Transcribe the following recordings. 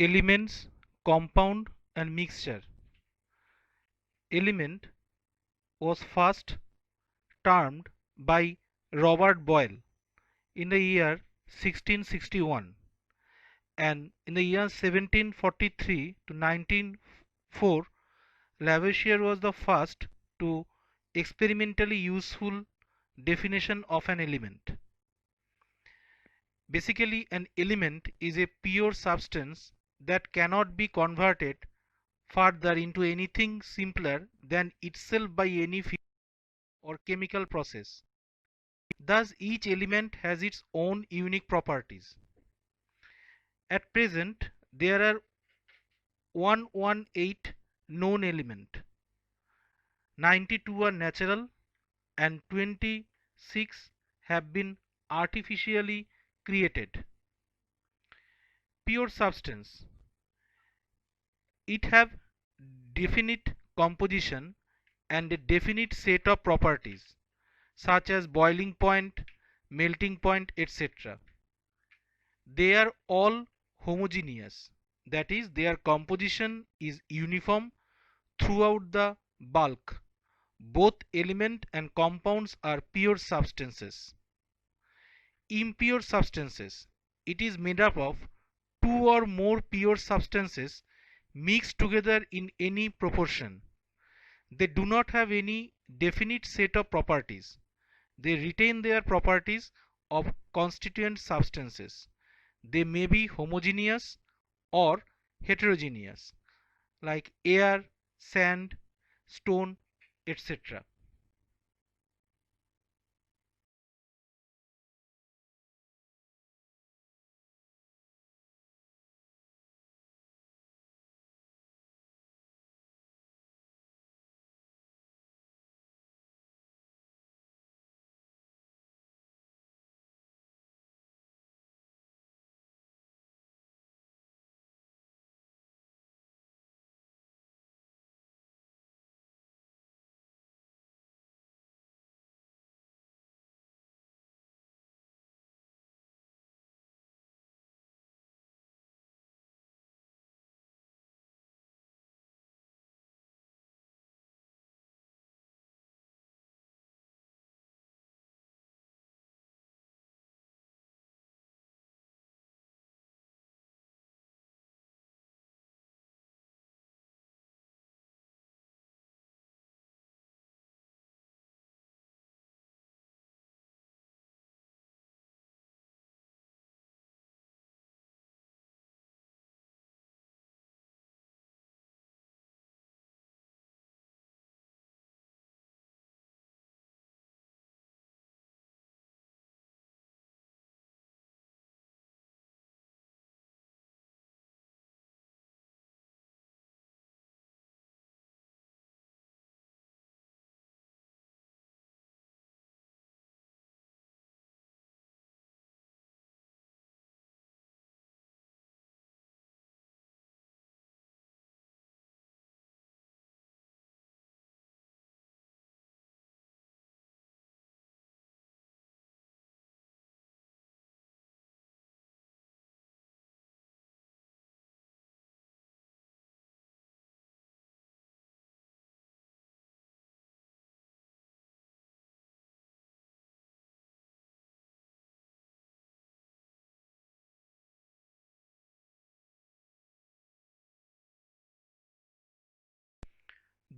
Elements, compound and mixture. Element was first termed by Robert Boyle in the year 1661, and in the year 1743 to 1904 Lavoisier was the first to experimentally useful definition of an element. Basically, an element is a pure substance that cannot be converted further into anything simpler than itself by any physical or chemical process. Thus, each element has its own unique properties. At present, there are 118 known elements, 92 are natural, and 26 have been artificially created. Pure substance. It have definite composition and a definite set of properties such as boiling point, melting point, etc. They are all homogeneous, that is, their composition is uniform throughout the bulk. Both element and compounds are pure substances. Impure substances. It is made up of two or more pure substances mixed together in any proportion. They do not have any definite set of properties. They retain their properties of constituent substances. They may be homogeneous or heterogeneous, like air, sand, stone, etc.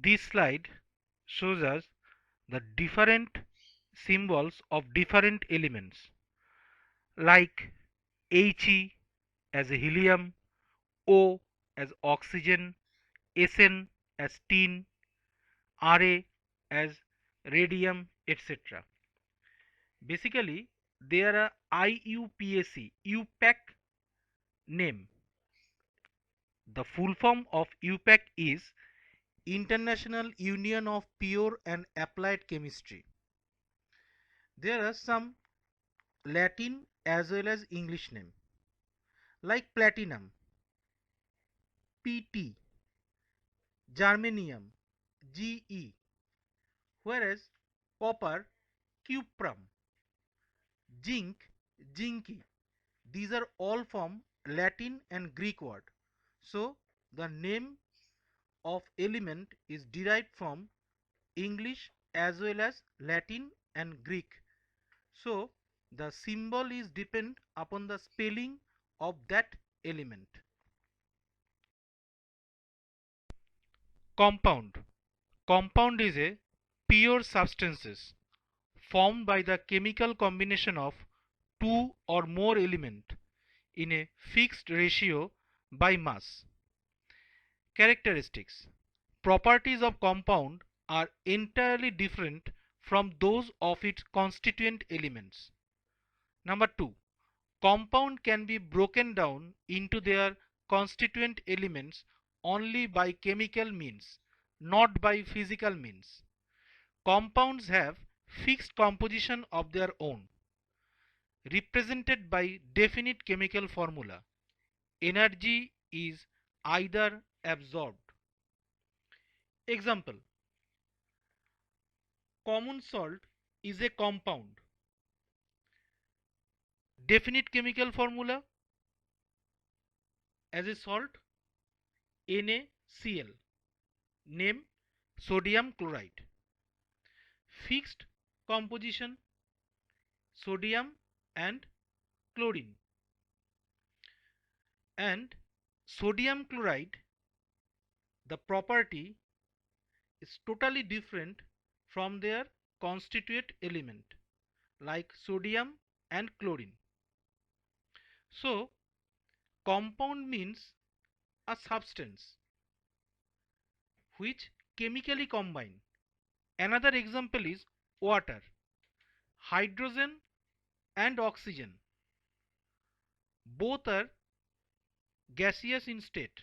This slide shows us the different symbols of different elements, like He as a helium, O as oxygen, Sn as tin, Ra as radium, etc. Basically, there are IUPAC, UPAC name. The full form of UPAC is International Union of Pure and Applied Chemistry. There are some Latin as well as English name, like platinum, PT, germanium, GE, whereas copper, cuprum, zinc, zinci. These are all from Latin and Greek word. So the name of element is derived from English as well as Latin and Greek. So the symbol is depend upon the spelling of that element. Compound. Compound is a pure substances formed by the chemical combination of two or more elements in a fixed ratio by mass. Characteristics. Properties of compound are entirely different from those of its constituent elements. Number 2. Compound can be broken down into their constituent elements only by chemical means, not by physical means. Compounds have fixed composition of their own, represented by definite chemical formula. Energy is either absorbed. Example: common salt is a compound. Definite chemical formula as a salt NaCl. Name sodium chloride. Fixed composition sodium and chlorine. And sodium chloride, the property is totally different from their constituent element like sodium and chlorine. So compound means a substance which chemically combine. Another example is water. Hydrogen and oxygen both are gaseous in state,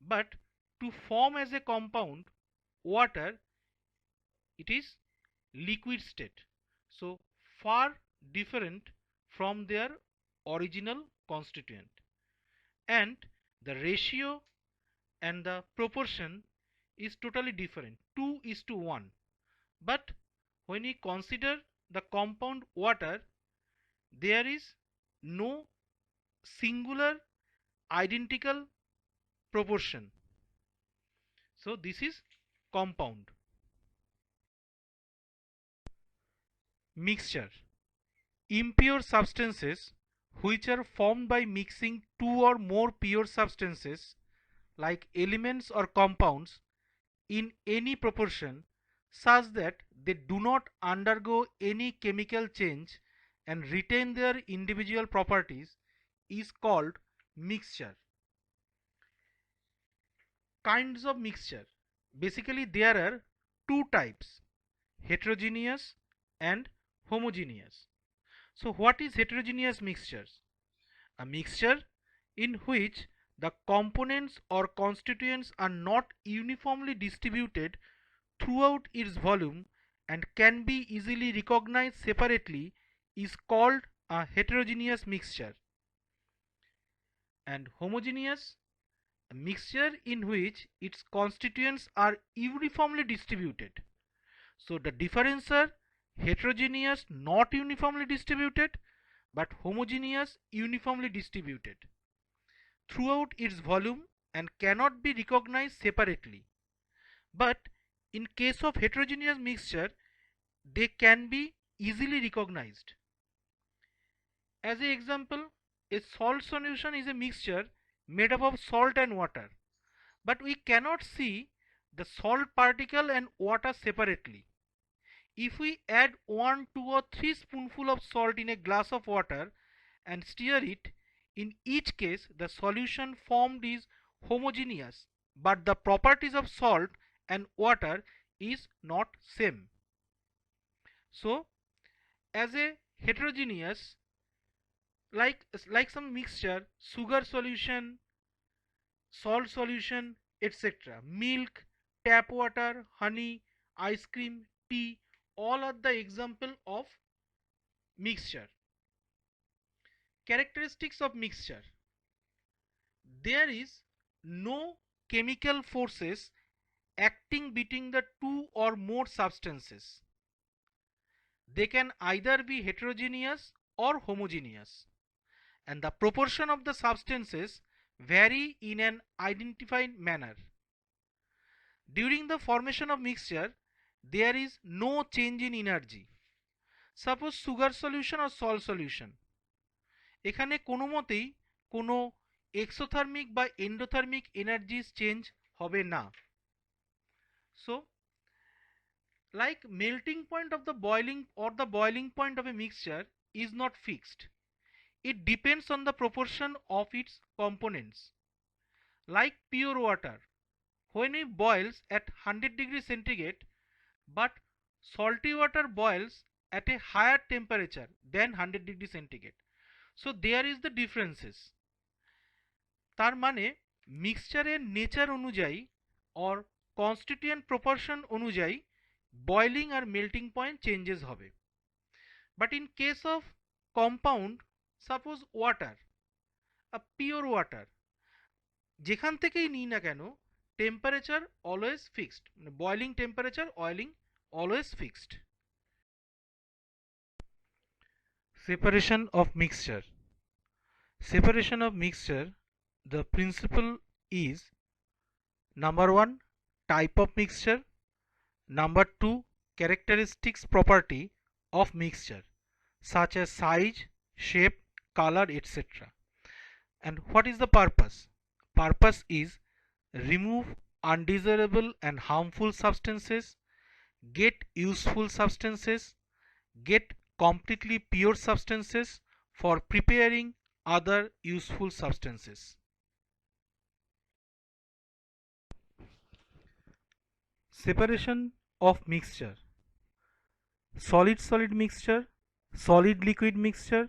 but to form as a compound water, it is liquid state. So far different from their original constituent, and the ratio and the proportion is totally different, 2 is to 1. But when we consider the compound water, there is no singular identical proportion. So this is compound. Mixture. Impure substances which are formed by mixing two or more pure substances like elements or compounds in any proportion such that they do not undergo any chemical change and retain their individual properties is called mixture. Kinds of mixture. Basically there are two types, heterogeneous and homogeneous. So what is heterogeneous mixtures? A mixture in which the components or constituents are not uniformly distributed throughout its volume and can be easily recognized separately is called a heterogeneous mixture. And homogeneous, a mixture in which its constituents are uniformly distributed. So the difference are heterogeneous not uniformly distributed, but homogeneous uniformly distributed throughout its volume and cannot be recognized separately. But in case of heterogeneous mixture, they can be easily recognized. As an example, a salt solution is a mixture made up of salt and water, but we cannot see the salt particle and water separately. If we add 1, 2 or 3 spoonful of salt in a glass of water and stir it, in each case the solution formed is homogeneous, but the properties of salt and water is not same. So as a heterogeneous, like some mixture, sugar solution, salt solution, etc., milk, tap water, honey, ice cream, tea, all are the example of mixture. Characteristics of mixture. There is no chemical forces acting between the two or more substances. They can either be heterogeneous or homogeneous, and the proportion of the substances vary in an identified manner. During the formation of mixture, there is no change in energy. Suppose sugar solution or salt solution, এখানে কোনো মতেই কোনো exothermic বা endothermic energies change হবে না। So, like melting point of the boiling or the boiling point of a mixture is not fixed. It depends on the proportion of its components. Like pure water, when it boils at 100 degrees centigrade, but salty water boils at a higher temperature than 100 degrees centigrade. So there is the differences. তার মানে মিক্সচারের nature অনুযায়ী or constituent proportion অনুযায়ী boiling আর melting point changes হবে। But in case of compound, suppose water, a pure water, যেখান থেকেই নিই না কেন টেম্পারেচার অলওয়েজ ফিক্সড, মানে boiling temperature always fixed. Separation of mixture. Separation of mixture, the principle is number 1 type of mixture, number 2 characteristics property of mixture such as size, shape, color, etc. And what is the purpose? Purpose is remove undesirable and harmful substances, get useful substances, get completely pure substances for preparing other useful substances. Separation of mixture. Solid-solid mixture, solid-liquid mixture,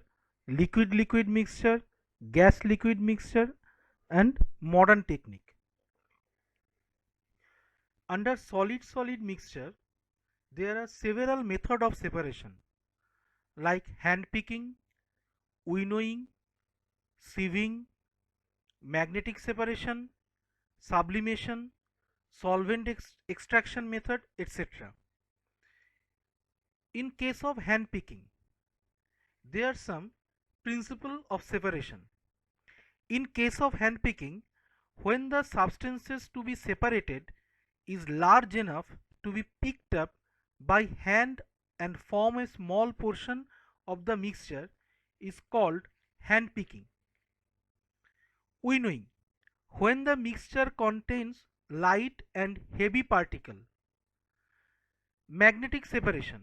liquid-liquid mixture, gas-liquid mixture, and modern technique. Under solid-solid mixture, there are several methods of separation like hand picking, winnowing, sieving, magnetic separation, sublimation, solvent extraction method, etc. In case of hand picking, there are some principle of separation. In case of hand picking, when the substances to be separated is large enough to be picked up by hand and form a small portion of the mixture is called hand picking. Winnowing, when the mixture contains light and heavy particle. Magnetic separation,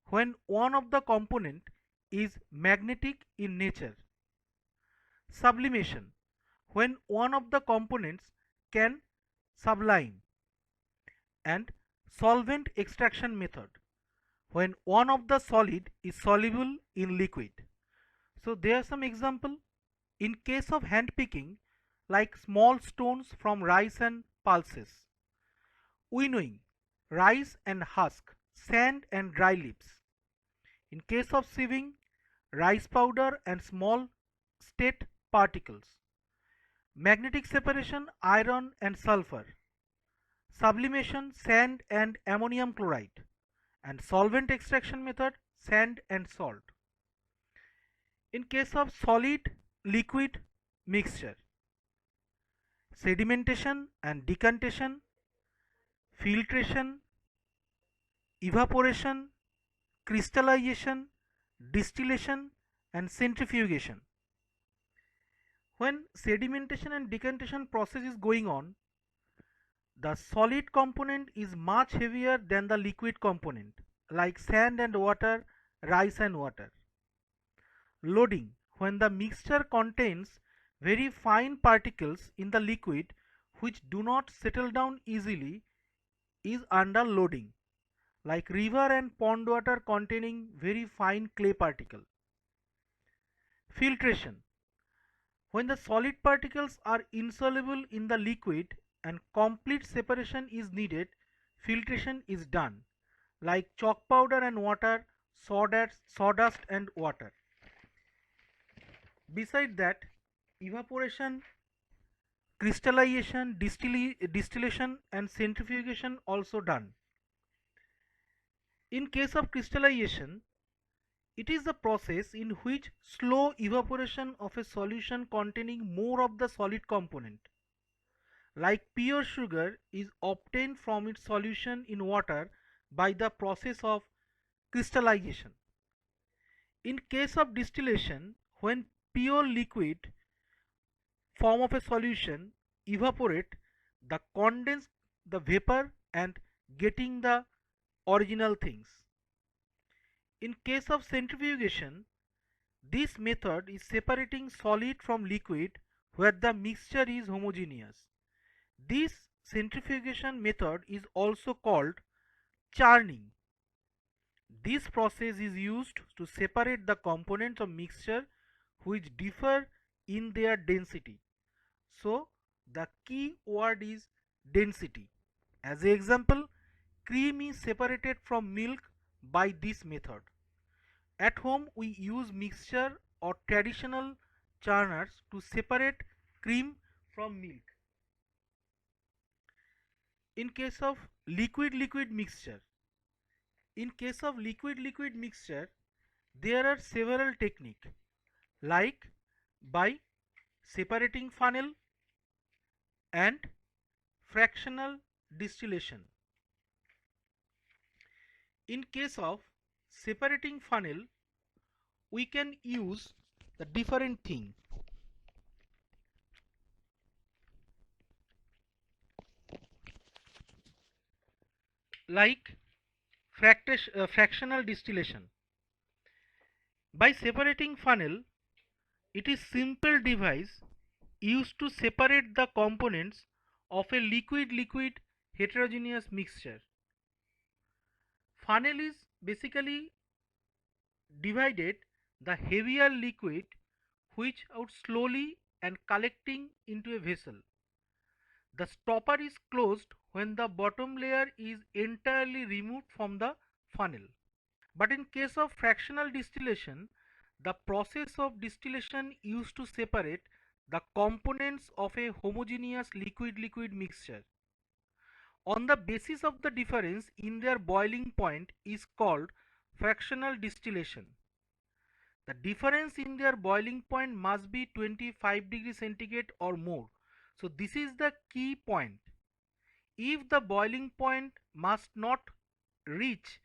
when one of the component is magnetic in nature. Sublimation, when one of the components can sublime. And solvent extraction method, when one of the solid is soluble in liquid. So there are some example. In case of hand picking, like small stones from rice and pulses. Winnowing, rice and husk, sand and dry leaves. In case of sieving, rice powder and small state particles. Magnetic separation, iron and sulfur. Sublimation, sand and ammonium chloride. And solvent extraction method, sand and salt. In case of solid liquid mixture, sedimentation and decantation, filtration, evaporation, crystallization, distillation and centrifugation. When sedimentation and decantation process is going on, the solid component is much heavier than the liquid component, like sand and water, rice and water. Loading, when the mixture contains very fine particles in the liquid which do not settle down easily, is under loading, like river and pond water containing very fine clay particle. Filtration, when the solid particles are insoluble in the liquid and complete separation is needed, filtration is done, like chalk powder and water, sawdust and water. Beside that, evaporation, crystallization, distillation and centrifugation also done. In case of crystallization, It is the process in which slow evaporation of a solution containing more of the solid component, like pure sugar, is obtained from its solution in water by the process of crystallization. In case of distillation, when pure liquid form of a solution evaporate, the condense the vapor and getting the original things. In case of centrifugation, this method is separating solid from liquid where the mixture is homogeneous. This centrifugation method is also called churning. This process is used to separate the components of mixture which differ in their density. So the key word is density. As an example, cream is separated from milk by this method. At home we use mixture or traditional churners to separate cream from milk. In case of liquid-liquid mixture, there are several techniques like by separating funnel and fractional distillation. In case of separating funnel, we can use the different thing like fractional distillation. By separating funnel, it is simple device used to separate the components of a liquid-liquid heterogeneous mixture. Funnel is basically divided the heavier liquid which out slowly and collecting into a vessel. The stopper is closed when the bottom layer is entirely removed from the funnel. But in case of fractional distillation, the process of distillation used to separate the components of a homogeneous liquid-liquid mixture on the basis of the difference in their boiling point is called fractional distillation. The difference in their boiling point must be 25 degrees centigrade or more. So this is the key point. If the boiling point must not reach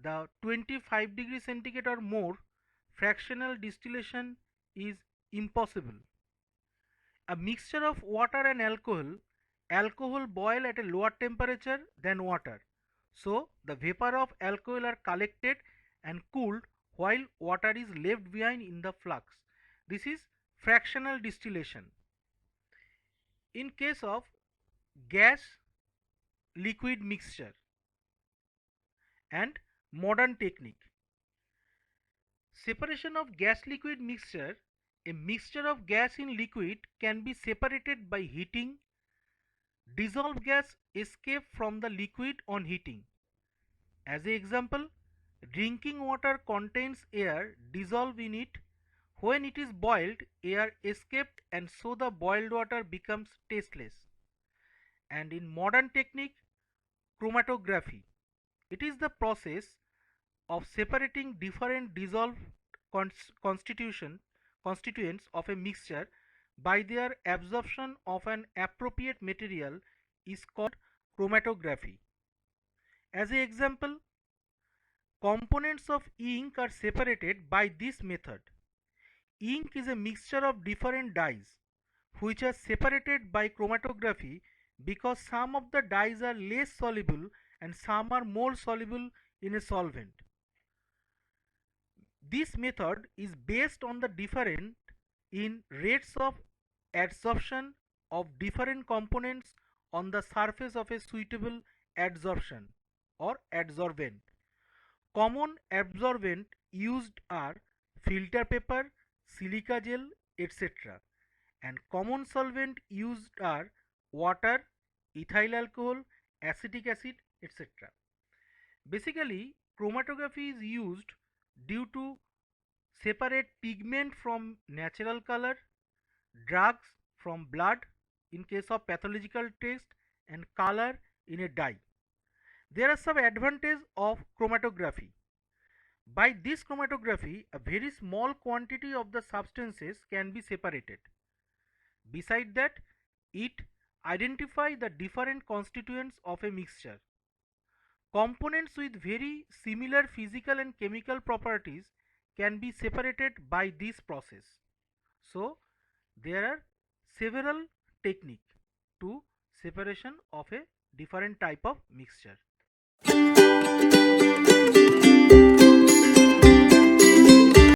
the 25 degrees centigrade or more, fractional distillation is impossible. A mixture of water and alcohol boil at a lower temperature than water. So the vapor of alcohol are collected and cooled while water is left behind in the flux. This is fractional distillation. In case of gas liquid mixture and modern technique. Separation of gas liquid mixture. A mixture of gas in liquid can be separated by heating. Dissolved gas escape from the liquid on heating. As an example, drinking water contains air dissolved in it. When it is boiled, air escaped and so the boiled water becomes tasteless. And in modern technique, chromatography. It is the process of separating different dissolved constituents of a mixture by their absorption of an appropriate material is called chromatography. As an example, components of ink are separated by this method. Ink is a mixture of different dyes which are separated by chromatography because some of the dyes are less soluble and some are more soluble in a solvent. This method is based on the difference in rates of adsorption of different components on the surface of a suitable adsorption or adsorbent. Common absorbent used are filter paper, silica gel, etc. And common solvent used are water, ethyl alcohol, acetic acid, etc. Basically, chromatography is used due to separate pigment from natural color, drugs from blood in case of pathological test, and color in a dye. There are some advantages of chromatography. By this chromatography, a very small quantity of the substances can be separated. Beside that, it identifies the different constituents of a mixture. Components with very similar physical and chemical properties can be separated by this process. So, there are several techniques to separation of a different type of mixture.